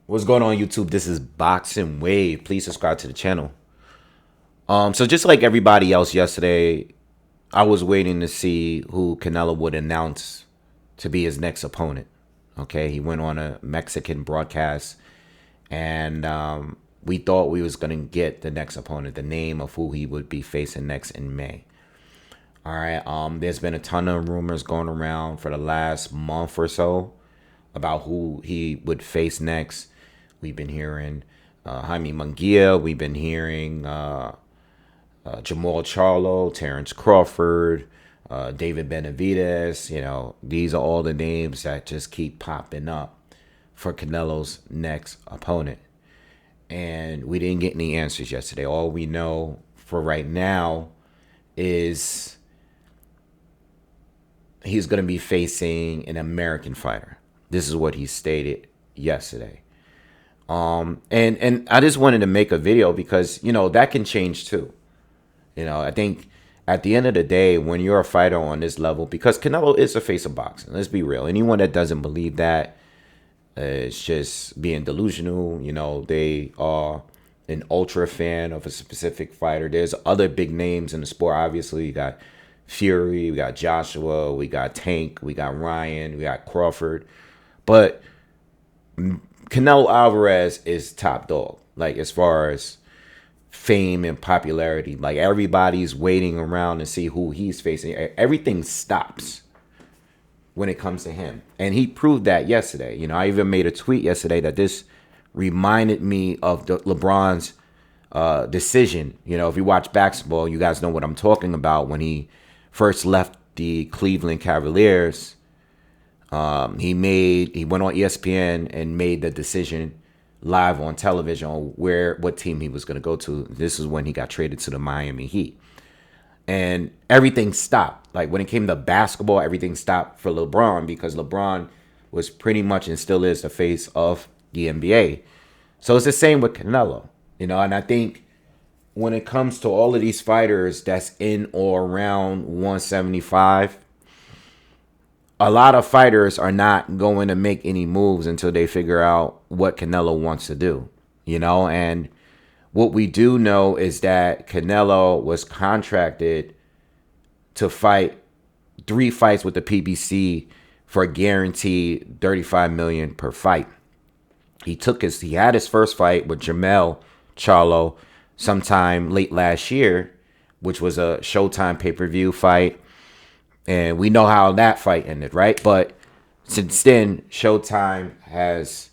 What's going on, YouTube? This is Boxingwave. Please subscribe to the channel. So just like everybody else yesterday, I was waiting to see who Canelo would announce to be his next opponent. Okay, he went on a Mexican broadcast, and we thought we was gonna get the next opponent, the name of who he would be facing next in May. All right. There's been a ton of rumors going around for the last month or so about who he would face next. We've been hearing Jaime Munguia. We've been hearing Jamal Charlo, Terence Crawford, David Benavidez. You know, these are all the names that just keep popping up for Canelo's next opponent. And we didn't get any answers yesterday. All we know for right now is he's going to be facing an American fighter. This is what he stated yesterday. And I just wanted to make a video because, you know, that can change too. You know, I think at the end of the day, when you're a fighter on this level, because Canelo is the face of boxing, let's be real. Anyone that doesn't believe that is just being delusional. You know, they are an ultra fan of a specific fighter. There's other big names in the sport. Obviously, you got Fury, we got Joshua, we got Tank, we got Ryan, we got Crawford. But Canelo Alvarez is top dog, like as far as fame and popularity. Like everybody's waiting around to see who he's facing. Everything stops when it comes to him, and he proved that yesterday. You know, I even made a tweet yesterday that this reminded me of the LeBron's decision. You know, if you watch basketball, you guys know what I'm talking about. When he first left the Cleveland Cavaliers, he went on ESPN and made the decision live on television on what team he was going to go to. This is when he got traded to the Miami Heat. And everything stopped. Like when it came to basketball, everything stopped for LeBron because LeBron was pretty much and still is the face of the NBA. So it's the same with Canelo, you know, and I think when it comes to all of these fighters that's in or around 175, a lot of fighters are not going to make any moves until they figure out what Canelo wants to do, you know? And what we do know is that Canelo was contracted to fight 3 fights with the PBC for a guaranteed $35 million per fight. He had his first fight with Jamal Charlo sometime late last year, which was a Showtime pay-per-view fight. And we know how that fight ended, right? But since then, Showtime has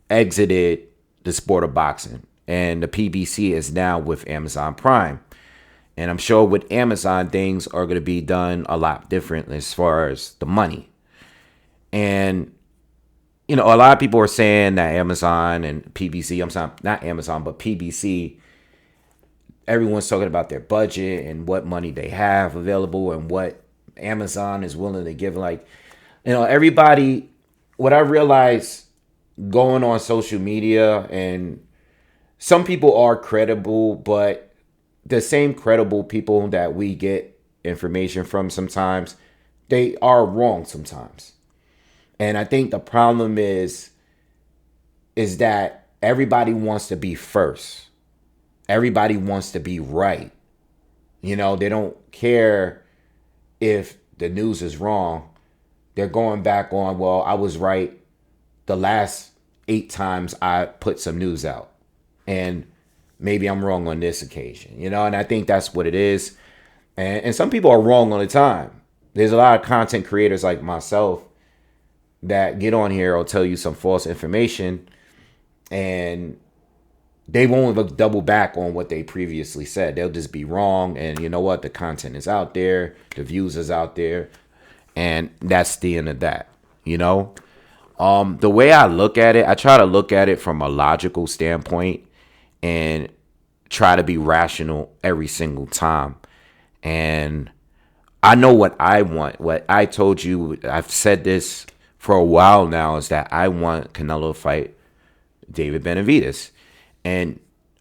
exited the sport of boxing. And the PBC is now with Amazon Prime. And I'm sure with Amazon, things are going to be done a lot different as far as the money. And, you know, a lot of people are saying that Amazon and PBC, I'm sorry, not Amazon, but PBC, everyone's talking about their budget and what money they have available and what Amazon is willing to give. Like, you know, everybody, what I realized going on social media, and some people are credible, but the same credible people that we get information from sometimes, they are wrong sometimes. And I think the problem is that everybody wants to be first. Everybody wants to be right. You know, they don't care if the news is wrong. They're going back on, well, I was right the last 8 times I put some news out, and maybe I'm wrong on this occasion, you know. And I think that's what it is. And some people are wrong all the time. There's a lot of content creators like myself that get on here or tell you some false information, and they won't even double back on what they previously said. They'll just be wrong. And you know what? The content is out there. The views is out there. And that's the end of that, you know? The way I look at it, I try to look at it from a logical standpoint and try to be rational every single time. And I know what I want. What I told you, I've said this for a while now, is that I want Canelo to fight David Benavidez. And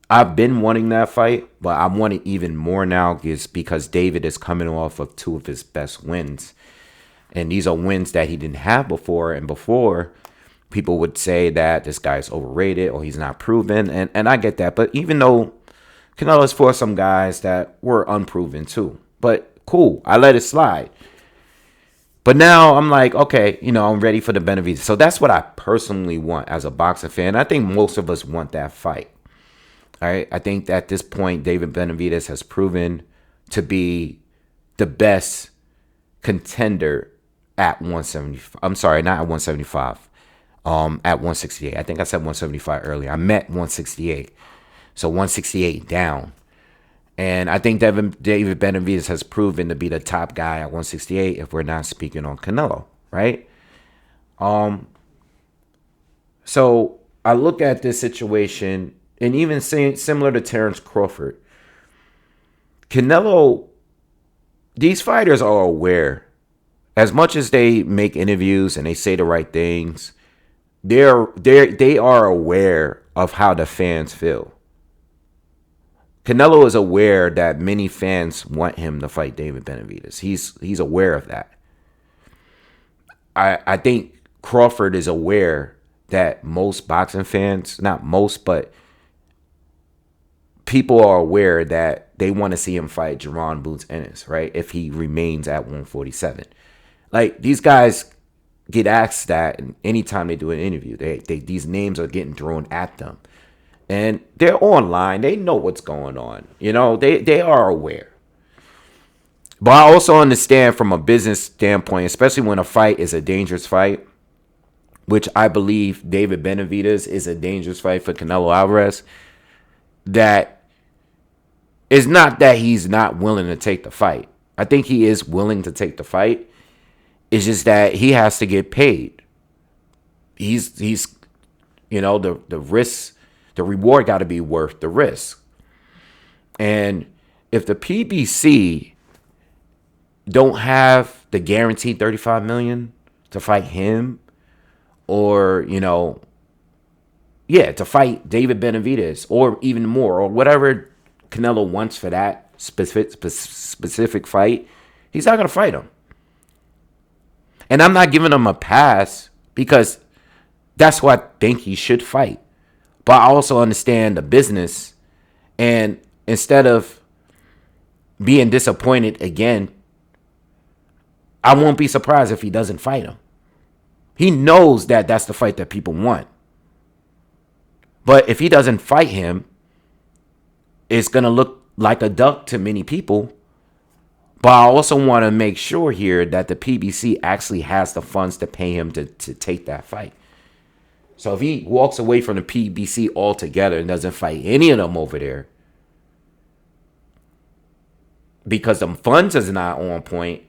I've been wanting that fight, but I want it even more now because David is coming off of 2 of his best wins. And these are wins that he didn't have before. And before, people would say that this guy's overrated or he's not proven, and I get that. But even though Canelo's fought some guys that were unproven too, but cool, I let it slide. But now I'm like, okay, I'm ready for the Benavidez. So that's what I personally want as a boxing fan. I think most of us want that fight. All right. I think at this point, David Benavidez has proven to be the best contender at 175. I'm sorry, not at 175. At 168. I think I said 175 earlier. I meant 168. So 168 down. And I think David Benavidez has proven to be the top guy at 168 if we're not speaking on Canelo, right? So I look at this situation, and even saying similar to Terence Crawford, Canelo, these fighters are aware. As much as they make interviews and they say the right things, they are aware of how the fans feel. Canelo is aware that many fans want him to fight David Benavidez. He's aware of that. I think Crawford is aware that most boxing fans, not most, but people are aware that they want to see him fight Jaron Boots Ennis, right? If he remains at 147. Like, these guys get asked that anytime they do an interview. These names are getting thrown at them. And they're online. They know what's going on. They are aware. But I also understand from a business standpoint, especially when a fight is a dangerous fight, which I believe David Benavidez is a dangerous fight for Canelo Alvarez, that it's not that he's not willing to take the fight. I think he is willing to take the fight. It's just that he has to get paid. He's the risks. The reward got to be worth the risk. And if the PBC don't have the guaranteed $35 million to fight him, or to fight David Benavidez, or even more, or whatever Canelo wants for that specific fight, he's not going to fight him. And I'm not giving him a pass because that's who I think he should fight. But I also understand the business, and instead of being disappointed again, I won't be surprised if he doesn't fight him. He knows that that's the fight that people want. But if he doesn't fight him, it's going to look like a duck to many people. But I also want to make sure here that the PBC actually has the funds to pay him to take that fight. So if he walks away from the PBC altogether and doesn't fight any of them over there because the funds is not on point,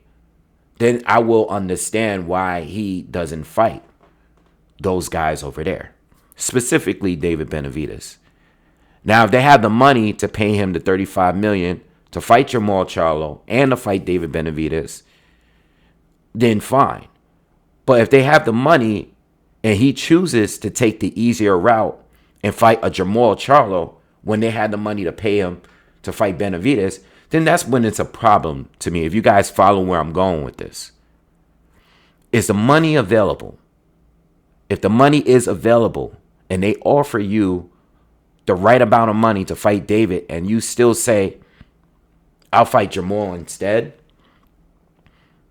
then I will understand why he doesn't fight those guys over there, specifically David Benavidez. Now, if they have the money to pay him the $35 million to fight Jamal Charlo and to fight David Benavidez, then fine. But if they have the money and he chooses to take the easier route and fight a Jamal Charlo when they had the money to pay him to fight Benavidez, then that's when it's a problem to me. If you guys follow where I'm going with this. Is the money available? If the money is available and they offer you the right amount of money to fight David and you still say, I'll fight Jamal instead,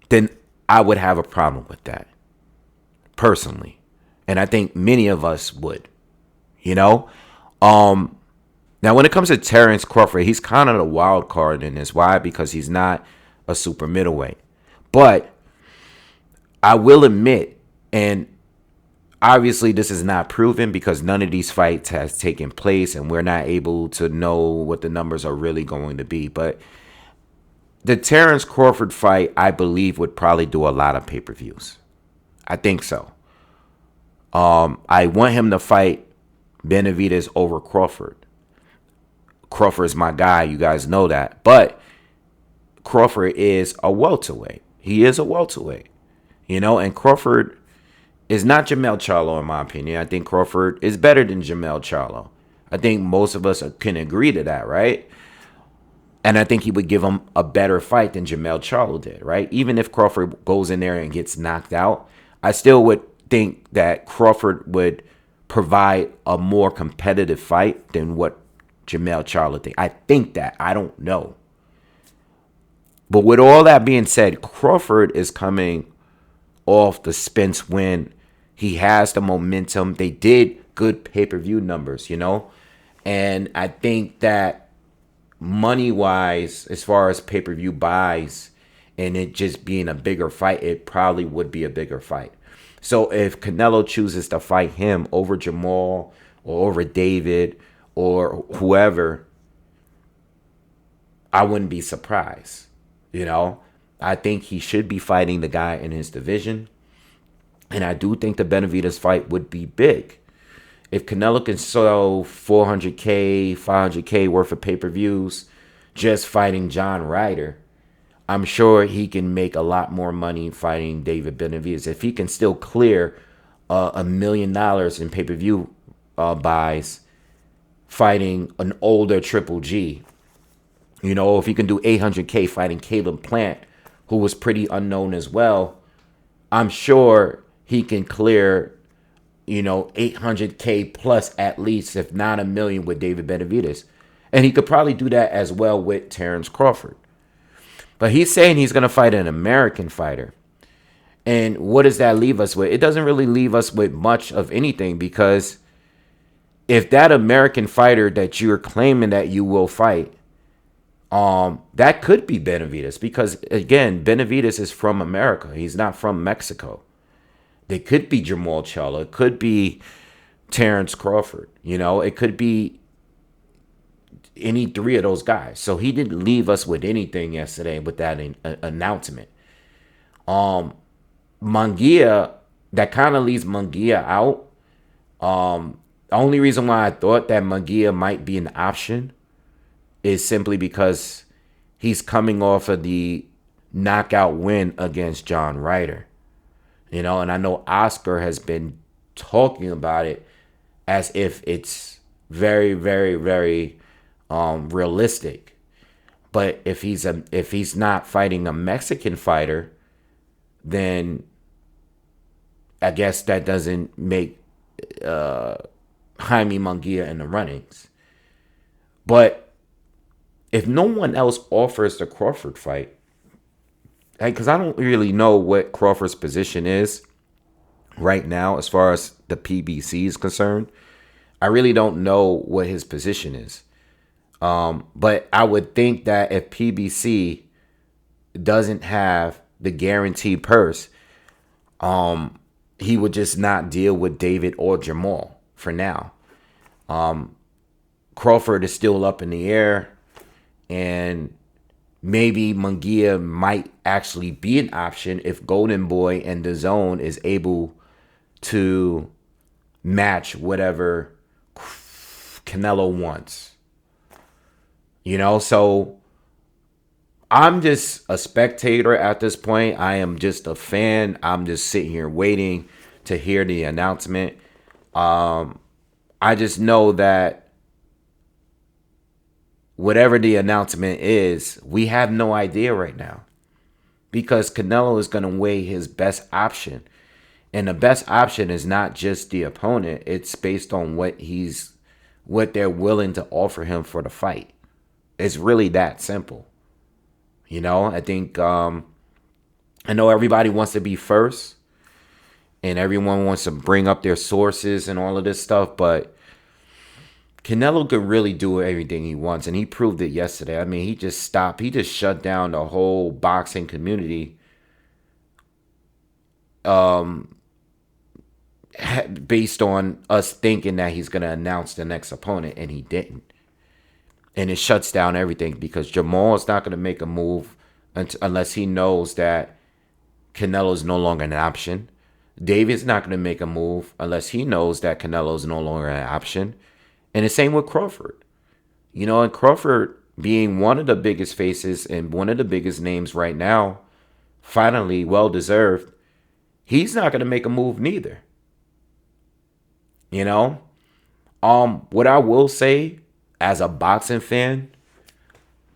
then I would have a problem with that, personally. And I think many of us would, Now, when it comes to Terence Crawford, he's kind of the wild card in this. Why? Because he's not a super middleweight. But I will admit, and obviously this is not proven because none of these fights has taken place and we're not able to know what the numbers are really going to be. But the Terence Crawford fight, I believe, would probably do a lot of pay-per-views. I think so. I want him to fight Benavidez over Crawford. Crawford is my guy. You guys know that. But Crawford is a welterweight. He is a welterweight. And Crawford is not Jamel Charlo, in my opinion. I think Crawford is better than Jamel Charlo. I think most of us can agree to that, right? And I think he would give him a better fight than Jamel Charlo did, right? Even if Crawford goes in there and gets knocked out, I still would think that Crawford would provide a more competitive fight than what Jermell Charlo think. I think that. I don't know. But with all that being said, Crawford is coming off the Spence win. He has the momentum. They did good pay-per-view numbers, you know? And I think that money-wise, as far as pay-per-view buys and it just being a bigger fight, it probably would be a bigger fight. So if Canelo chooses to fight him over Jamal or over David or whoever, I wouldn't be surprised. You know, I think he should be fighting the guy in his division. And I do think the Benavidez fight would be big. If Canelo can sell 400K, 500K worth of pay-per-views just fighting John Ryder, I'm sure he can make a lot more money fighting David Benavidez. If he can still clear $1 million in pay-per-view buys fighting an older Triple G, you know, if he can do 800K fighting Caleb Plant, who was pretty unknown as well, I'm sure he can clear, you know, 800K plus at least, if not $1 million with David Benavidez. And he could probably do that as well with Terence Crawford. But he's saying he's going to fight an American fighter. And what does that leave us with? It doesn't really leave us with much of anything, because if that American fighter that you're claiming that you will fight, that could be Benavidez, because again, Benavidez is from America. He's not from Mexico. They could be Jamal Charlo. It could be Terence Crawford. You know, it could be any three of those guys. So he didn't leave us with anything yesterday with that announcement. Munguia, that kind of leaves Munguia out. The only reason why I thought that Munguia might be an option is simply because he's coming off of the knockout win against John Ryder. You know, and I know Oscar has been talking about it as if it's very, very, very realistic. But if he's not fighting a Mexican fighter, then I guess that doesn't make Jaime Munguia in the runnings. But if no one else offers the Crawford fight, because I don't really know what Crawford's position is right now as far as the PBC is concerned. I really don't know what his position is. But I would think that if PBC doesn't have the guaranteed purse, he would just not deal with David or Jamal for now. Crawford is still up in the air, and maybe Munguia might actually be an option if Golden Boy and dazn is able to match whatever Canelo wants. You know, so I'm just a spectator at this point. I am just a fan. I'm just sitting here waiting to hear the announcement. I just know that whatever the announcement is, we have no idea right now, because Canelo is going to weigh his best option. And the best option is not just the opponent. It's based on what they're willing to offer him for the fight. It's really that simple. You know, I think, I know everybody wants to be first and everyone wants to bring up their sources and all of this stuff, but Canelo could really do everything he wants, and he proved it yesterday. I mean, he just shut down the whole boxing community based on us thinking that he's going to announce the next opponent, and he didn't. And it shuts down everything, because Jamal is not going to make a move unless he knows that Canelo is no longer an option. David's not going to make a move unless he knows that Canelo is no longer an option. And the same with Crawford. You know, and Crawford being one of the biggest faces and one of the biggest names right now, finally, well-deserved, he's not going to make a move neither. You know? What I will say as a boxing fan,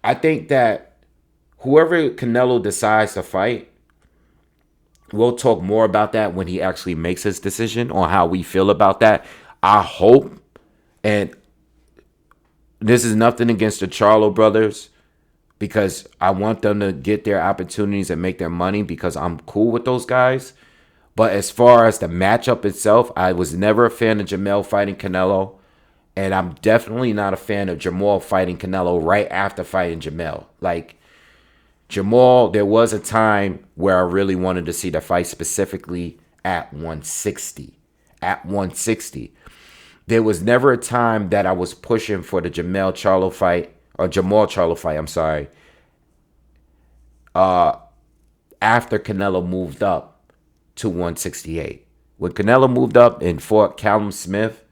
I think that whoever Canelo decides to fight, We'll talk more about that when he actually makes his decision on how we feel about that. I hope, and this is nothing against the Charlo brothers, because I want them to get their opportunities and make their money because I'm cool with those guys. But as far as the matchup itself, I was never a fan of Jamel fighting Canelo. And I'm definitely not a fan of Jamal fighting Canelo right after fighting Jamel. Like, Jamal, there was a time where I really wanted to see the fight specifically at 160. At 160. There was never a time that I was pushing for the Jamal Charlo fight, I'm sorry, after Canelo moved up to 168. When Canelo moved up and fought Callum Smith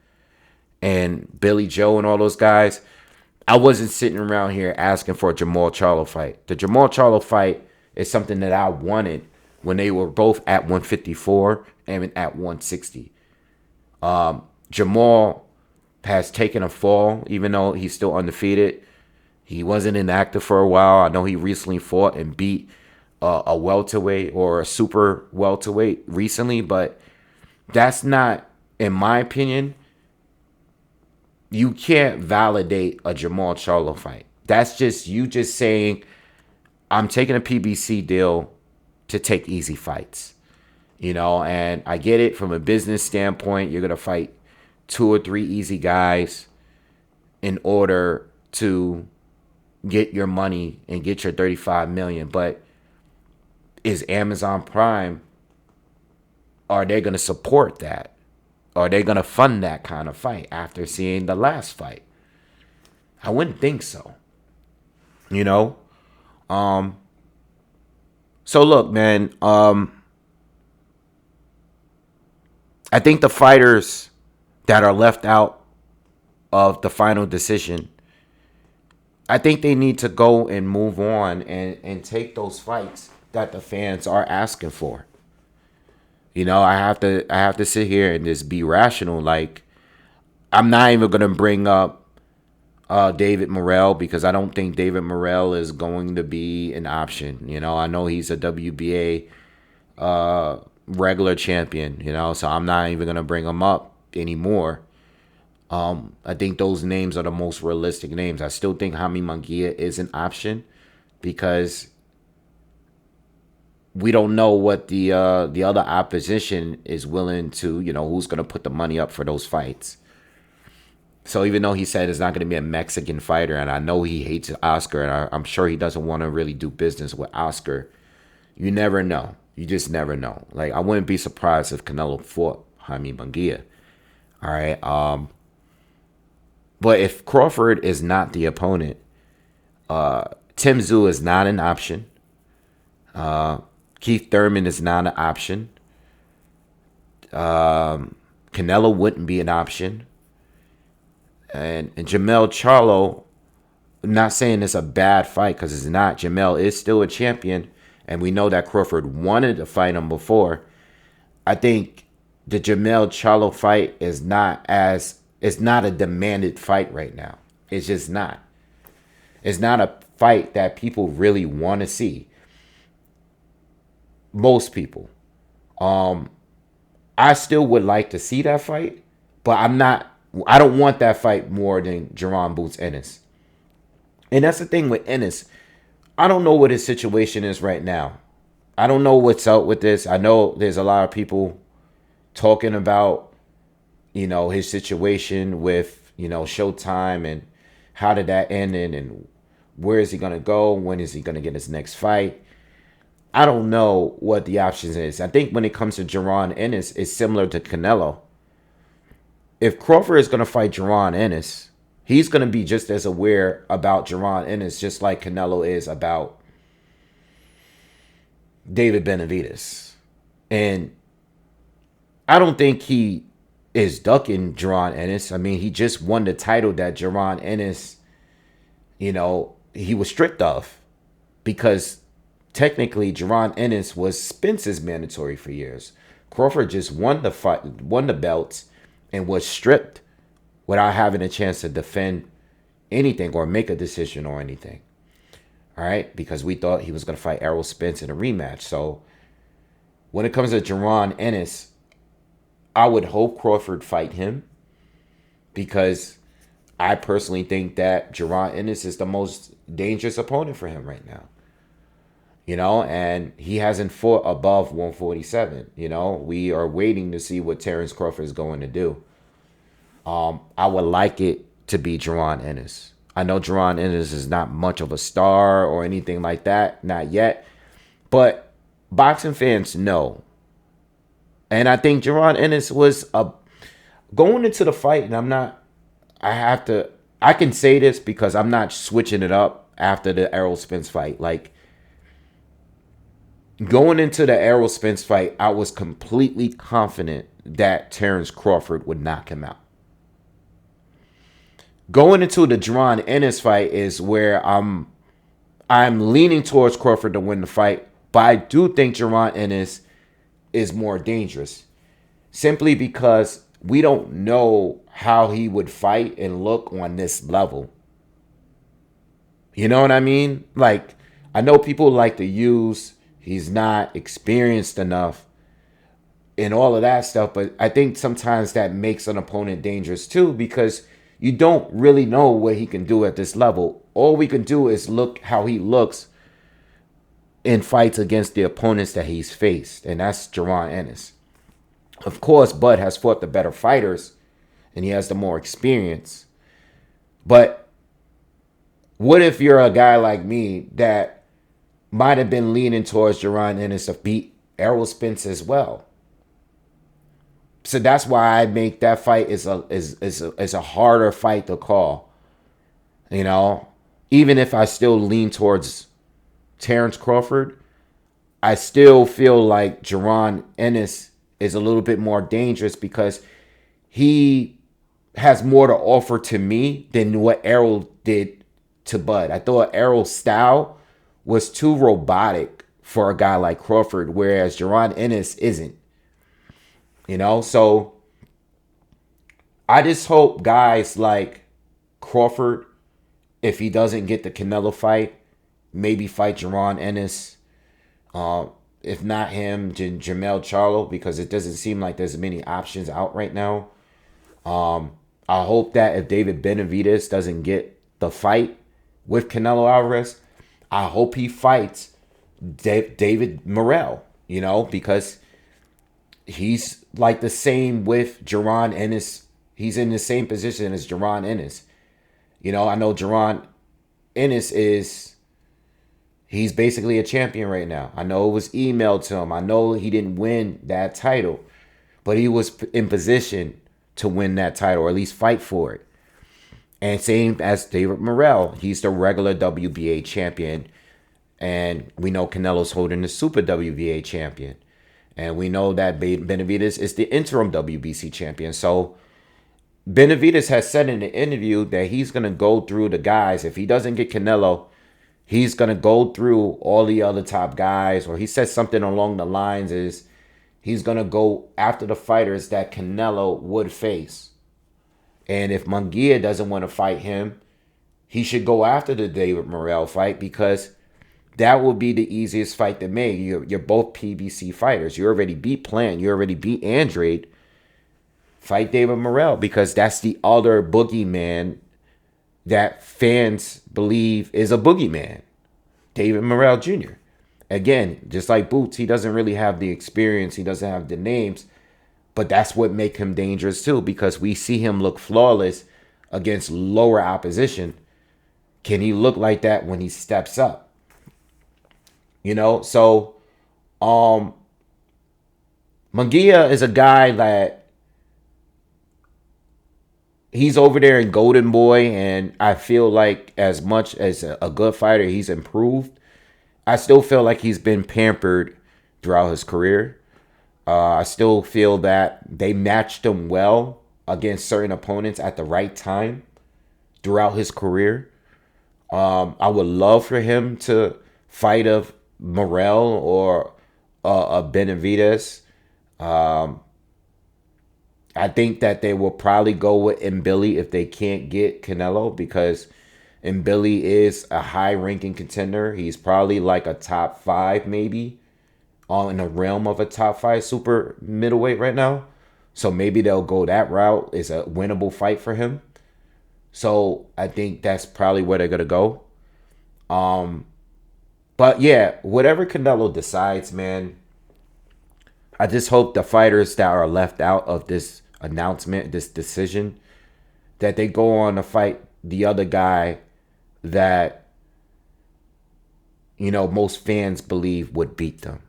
and Billy Joe and all those guys, I wasn't sitting around here asking for a Jamal Charlo fight. The Jamal Charlo fight is something that I wanted when they were both at 154 and at 160. Jamal has taken a fall, even though he's still undefeated. He wasn't inactive for a while. I know he recently fought and beat a welterweight or a super welterweight recently, but that's not, in my opinion, you can't validate a Jamal Charlo fight. That's just you just saying, I'm taking a PBC deal to take easy fights. You know, and I get it from a business standpoint. You're going to fight 2 or 3 easy guys in order to get your money and get your 35 million. But is Amazon Prime, are they going to support that? Are they going to fund that kind of fight after seeing the last fight? I wouldn't think so. You know? So look, man, I think the fighters that are left out of the final decision, I think they need to go and move on and take those fights that the fans are asking for. You know, I have to sit here and just be rational. Like, I'm not even gonna bring up David Morrell because I don't think David Morrell is going to be an option. You know, I know he's a WBA regular champion. You know, so I'm not even gonna bring him up anymore. I think those names are the most realistic names. I still think Jaime Munguia is an option because we don't know what the other opposition is willing to, you know, who's going to put the money up for those fights. So even though he said it's not going to be a Mexican fighter, and I know he hates Oscar, and I'm sure he doesn't want to really do business with Oscar, you never know. You just never know. Like, I wouldn't be surprised if Canelo fought Jaime Munguia. All right. But if Crawford is not the opponent, Tim Tszyu is not an option. Keith Thurman is not an option. Canelo wouldn't be an option. And Jamel Charlo, I'm not saying it's a bad fight because it's not. Jamel is still a champion, and we know that Crawford wanted to fight him before. I think the Jamel Charlo fight is not a demanded fight right now. It's just not. It's not a fight that people really want to see. Most people. I still would like to see that fight, but I don't want that fight more than Jerron Boots Ennis. And that's the thing with Ennis. I don't know what his situation is right now. I don't know what's up with this. I know there's a lot of people talking about, you know, his situation with, you know, Showtime and how did that end and where is he going to go? When is he going to get his next fight? I don't know what the options is. I think when it comes to Jerron Ennis, it's similar to Canelo. If Crawford is going to fight Jerron Ennis, he's going to be just as aware about Jerron Ennis, just like Canelo is about David Benavidez. And I don't think he is ducking Jerron Ennis. I mean, he just won the title that Jerron Ennis, you know, he was stripped of because technically Jerron Ennis was Spence's mandatory for years. Crawford just won the fight, won the belts, and was stripped without having a chance to defend anything or make a decision or anything. All right, because we thought he was going to fight Errol Spence in a rematch. So when it comes to Jaron Ennis, I would hope Crawford fight him because I personally think that Jaron Ennis is the most dangerous opponent for him right now. And he hasn't fought above 147. We are waiting to see what Terence Crawford is going to do. I would like it to be Jaron Ennis. I know Jaron Ennis is not much of a star or anything like that, not yet. But boxing fans know. And I think Jaron Ennis was going into the fight, and I can say this because I'm not switching it up after the Errol Spence fight. Like, going into the Errol Spence fight, I was completely confident that Terence Crawford would knock him out. Going into the Jaron Ennis fight is where I'm leaning towards Crawford to win the fight, but I do think Jaron Ennis is more dangerous, simply because we don't know how he would fight and look on this level. You know what I mean? Like, I know people like to use he's not experienced enough and all of that stuff, but I think sometimes that makes an opponent dangerous too, because you don't really know what he can do at this level. All we can do is look how he looks in fights against the opponents that he's faced, and that's Jaron Ennis. Of course, Bud has fought the better fighters, and he has the more experience. But what if you're a guy like me that might have been leaning towards Jaron Ennis to beat Errol Spence as well? So that's why I make that fight is a harder fight to call. Even if I still lean towards Terence Crawford, I still feel like Jaron Ennis is a little bit more dangerous because he has more to offer to me than what Errol did to Bud. I thought Errol's style was too robotic for a guy like Crawford, whereas Jaron Ennis isn't. So I just hope guys like Crawford, if he doesn't get the Canelo fight, maybe fight Jaron Ennis. If not him, Jermell Charlo, because it doesn't seem like there's many options out right now. I hope that if David Benavidez doesn't get the fight with Canelo Alvarez, I hope he fights David Morrell, because he's like the same with Jaron Ennis. He's in the same position as Jaron Ennis. I know Jaron Ennis he's basically a champion right now. I know it was emailed to him. I know he didn't win that title, but he was in position to win that title, or at least fight for it. And same as David Morrell, he's the regular WBA champion. And we know Canelo's holding the Super WBA champion. And we know that Benavidez is the interim WBC champion. So Benavidez has said in the interview that he's going to go through the guys. If he doesn't get Canelo, he's going to go through all the other top guys. Or he said something along the lines is he's going to go after the fighters that Canelo would face. And if Munguia doesn't want to fight him, he should go after the David Morrell fight, because that will be the easiest fight to make. You're both PBC fighters. You already beat Plant. You already beat Andrade. Fight David Morrell, because that's the other boogeyman that fans believe is a boogeyman. David Morrell Jr. Again, just like Boots, he doesn't really have the experience. He doesn't have the names. But that's what makes him dangerous too, because we see him look flawless against lower opposition. Can he look like that when he steps up? So Munguia is a guy that he's over there in Golden Boy, and I feel like as much as a good fighter, he's improved. I still feel like he's been pampered throughout his career. I still feel that they matched him well against certain opponents at the right time throughout his career. I would love for him to fight a Morrell or a Benavidez. I think that they will probably go with Mbili if they can't get Canelo, because Mbili is a high-ranking contender. He's probably like a top 5 maybe all in the realm of a top 5 super middleweight right now. So maybe they'll go that route. It's a winnable fight for him. So I think that's probably where they're gonna go. But yeah, whatever Canelo decides, man, I just hope the fighters that are left out of this announcement, this decision, that they go on to fight the other guy that, most fans believe would beat them.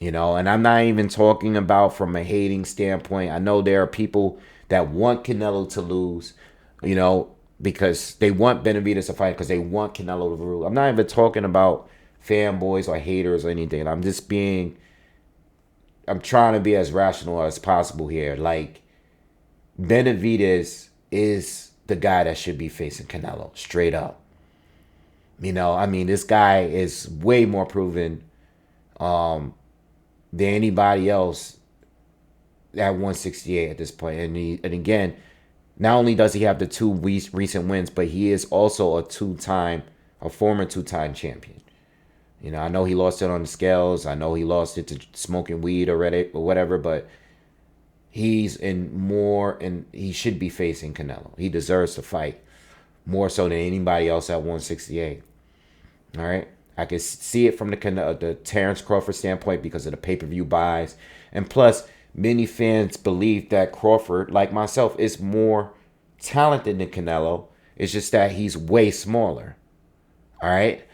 And I'm not even talking about from a hating standpoint. I know there are people that want Canelo to lose, because they want Benavidez to fight because they want Canelo to lose. I'm not even talking about fanboys or haters or anything. I'm trying to be as rational as possible here. Like, Benavidez is the guy that should be facing Canelo, straight up. This guy is way more proven than anybody else at 168 at this point. And again, not only does he have the 2 recent wins, but he is also a former 2-time champion. I know he lost it on the scales. I know he lost it to smoking weed or whatever, but he should be facing Canelo. He deserves to fight more so than anybody else at 168. All right. I can see it from the Terence Crawford standpoint because of the pay-per-view buys. And plus, many fans believe that Crawford, like myself, is more talented than Canelo. It's just that he's way smaller. All right.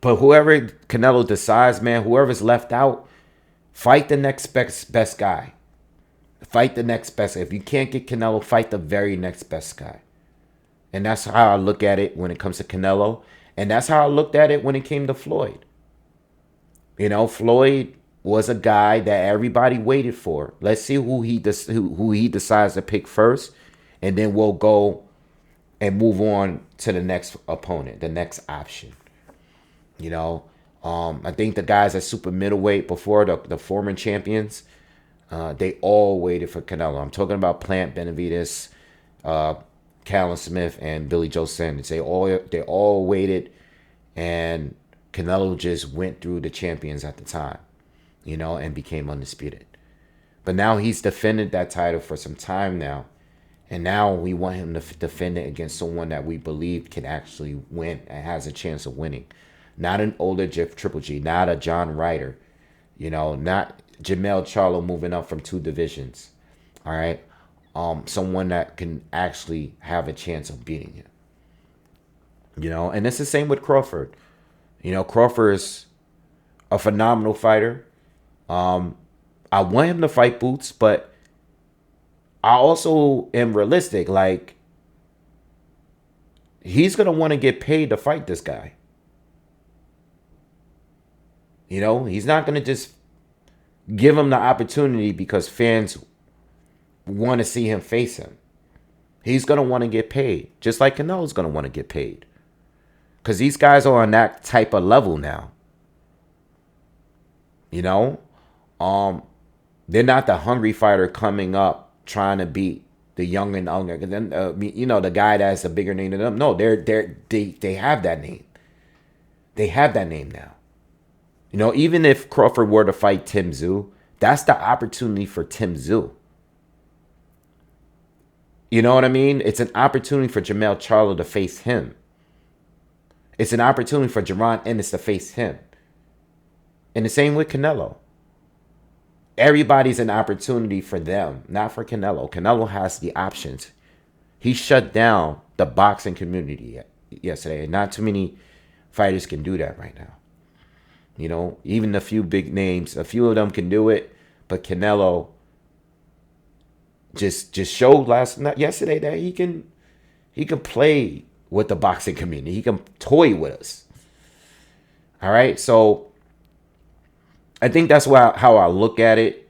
But whoever Canelo decides, man, whoever's left out, fight the next best guy. Fight the next best. If you can't get Canelo, fight the very next best guy. And that's how I look at it when it comes to Canelo. And that's how I looked at it when it came to Floyd. Floyd was a guy that everybody waited for. Let's see who he decides to pick first. And then we'll go and move on to the next opponent, the next option. I think the guys at super middleweight before the former champions, they all waited for Canelo. I'm talking about Plant, Benavidez, Callum Smith, and Billy Joe Sanders. They all waited, and Canelo just went through the champions at the time, and became undisputed. But now he's defended that title for some time now, and now we want him to defend it against someone that we believe can actually win and has a chance of winning. Not an older Triple G, not a John Ryder, not Jamel Charlo moving up from 2 divisions. All right. Someone that can actually have a chance of beating him. And it's the same with Crawford. Crawford is a phenomenal fighter. I want him to fight Boots, but I also am realistic. Like, he's going to want to get paid to fight this guy. He's not going to just give him the opportunity because fans want to see him face him. He's going to want to get paid, just like Canelo's going to want to get paid. Because these guys are on that type of level now. They're not the hungry fighter coming up trying to beat the young and younger. Then, the guy that's a bigger name than them. No, they have that name. They have that name now. Even if Crawford were to fight Tim Tszyu, that's the opportunity for Tim Tszyu. You know what I mean? It's an opportunity for Jamel Charlo to face him. It's an opportunity for Jaron Ennis to face him. And the same with Canelo. Everybody's an opportunity for them, not for Canelo. Canelo has the options. He shut down the boxing community yesterday, and not too many fighters can do that right now. Even a few big names, a few of them can do it, but Canelo just showed yesterday that he can play with the boxing community. He can toy with us. All right, so I think that's how I look at it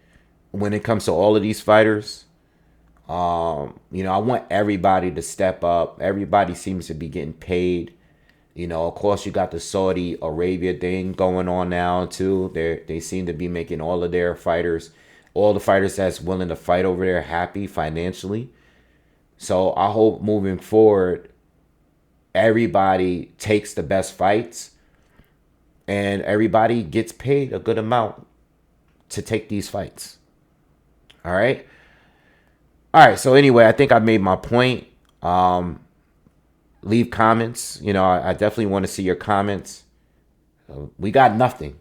when it comes to all of these fighters. I want everybody to step up. Everybody seems to be getting paid. Of course, you got the Saudi Arabia thing going on now, too. They seem to be making all of their fighters, all the fighters that's willing to fight over there, happy financially. So I hope moving forward, everybody takes the best fights and everybody gets paid a good amount to take these fights. All right. All right. So anyway, I think I made my point. Leave comments. You know, I definitely want to see your comments. We got nothing.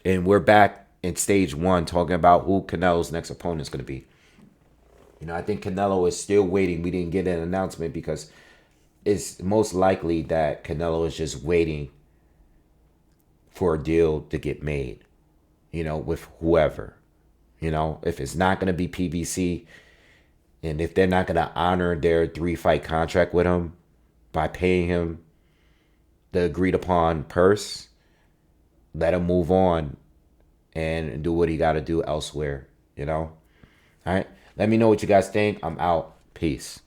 And we're back in stage one talking about who Canelo's next opponent is going to be. You know, I think Canelo is still waiting. We didn't get an announcement because it's most likely that Canelo is just waiting for a deal to get made, you know, with whoever. You know, if it's not going to be PBC, and if they're not going to honor their 3-fight contract with him by paying him the agreed upon purse, let him move on and do what he got to do elsewhere, you know? All right. Let me know what you guys think. I'm out. Peace.